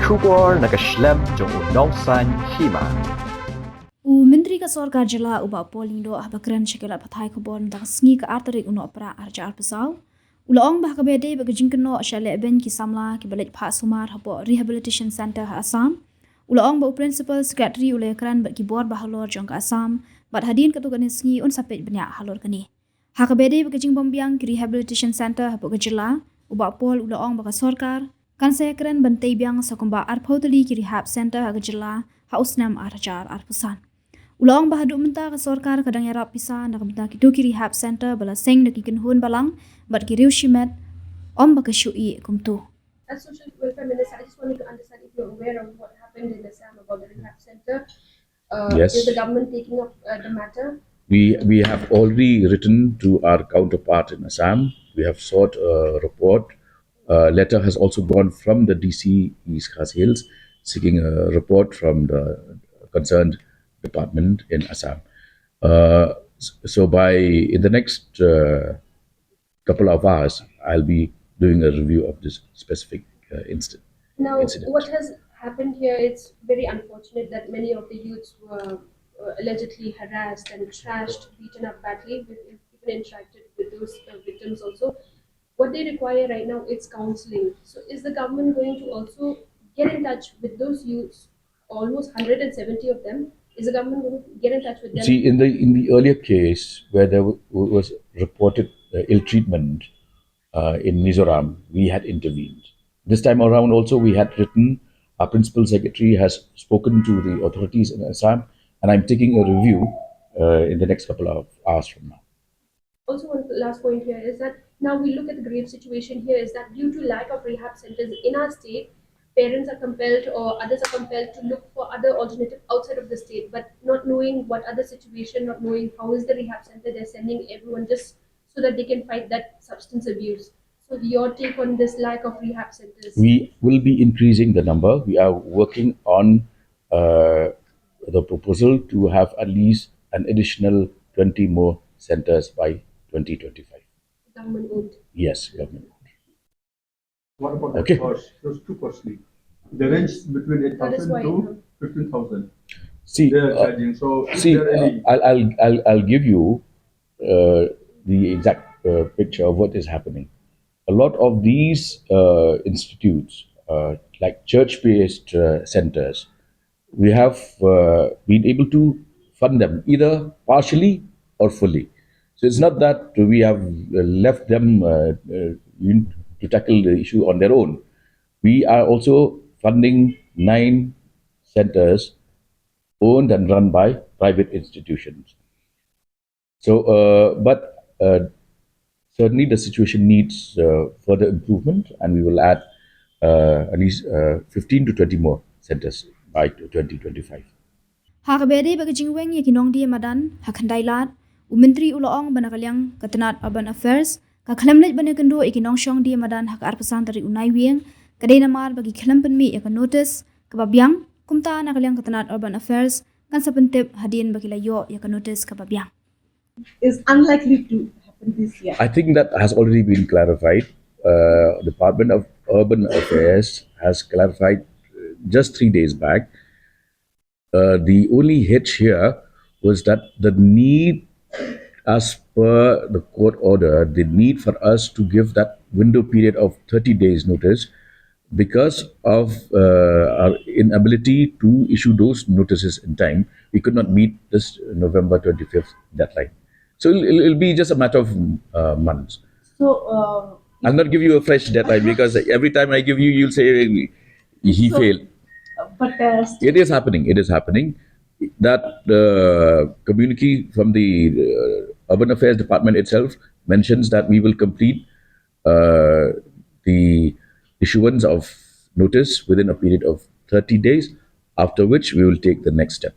Shubor nakaslem jong unongsan Hima. Menteri ka Sorkar Jylla uba Lyngdoh bakran shekela pathai khobon dang sngi ka artarik uno opera arja alpasau. Ulaong bah kabede bagajingkeno shale ben ki samla ki balej pha sumar hapo Rehabilitation Center ha Assam. Ulaong ba principal secretary ule kran ba ki board bahalor jong ka Assam bat hadin ka tugan sngi un sapet benya halor kani. Ha kabede bagajing bombiang ki Rehabilitation Center hapo Jylla uba ulaong ba ka Sorkar kan saya kran bantai biang sakumba arphautali ki Rehab Center ha Jylla ha usnam arjar arpusan. Ulang bahadu menta ka Sorkar kadang yarap pisa nak menta ki doki Rehab Center bala seng nak ikin hun balang bat ki riu shimet om baka shui kumtu. As Social Welfare Minister, I just wanted to understand if you're aware of what happened in Assam about the Rehab Center. Yes. Is the government taking up the matter? We have already written to our counterpart in Assam. We have sought a report. A letter has also gone from the DC East Khas Hills seeking a report from the concerned department in Assam. So in the next couple of hours, I'll be doing a review of this specific incident. Now, what has happened here, it's very unfortunate that many of the youths were allegedly harassed and trashed, beaten up badly. We've even interacted with those victims also. What they require right now is counseling. So is the government going to also get in touch with those youths, almost 170 of them? Is the government going to get in touch with them? See, in the earlier case where there was reported ill treatment in Mizoram, we had intervened. This time around also we had written, our principal secretary has spoken to the authorities in Assam, and I'm taking a review in the next couple of hours from now. Also, one last point here is that now we look at the grave situation here is that due to lack of rehab centers in our state, parents are compelled or others are compelled to look for other alternative outside of the state, but not knowing what other situation, not knowing how is the rehab center, they're sending everyone just so that they can fight that substance abuse. So your take on this lack of rehab centers? We will be increasing the number. We are working on the proposal to have at least an additional 20 more centers by 2025. Government owned? Yes, government owned. What about Okay. the cost? It was too costly. The range between That is 8,000 why, to 15,000. See, They are charging. So is see, there any? I'll give you the exact picture of what is happening. A lot of these institutes, like church-based centers, we have been able to fund them either partially or fully. So it's not that we have left them to tackle the issue on their own. We are also funding 9 centers owned and run by private institutions. So, but certainly the situation needs further improvement, and we will add at least 15 to 20 more centers by 2025. Ha kabede bagajing weng ye kinong dia madan ha khandailat Menteri Ulaong banakalyang katanat urban affairs ka khlamlet bane kendo ikinong shong dia madan ha arpasan dari unai wieng kadai namar bagi khlam penmi ya notice kababyang kumta nakalyang katanat urban affairs kan sapentep hadin bagi layo ya notice kababyang is unlikely to happen this year. I think that has already been clarified. Department of Urban Affairs has clarified just 3 days back. The only hitch here was that the need, as per the court order, the need for us to give that window period of 30 days notice because of our inability to issue those notices in time. We could not meet this November 25th deadline. So it'll be just a matter of months. So, I'll not give you a fresh deadline because every time I give you, you'll say he failed. but It is happening. It is happening. That communique from the Urban Affairs Department itself mentions that we will complete the issuance of notice within a period of 30 days, after which we will take the next step.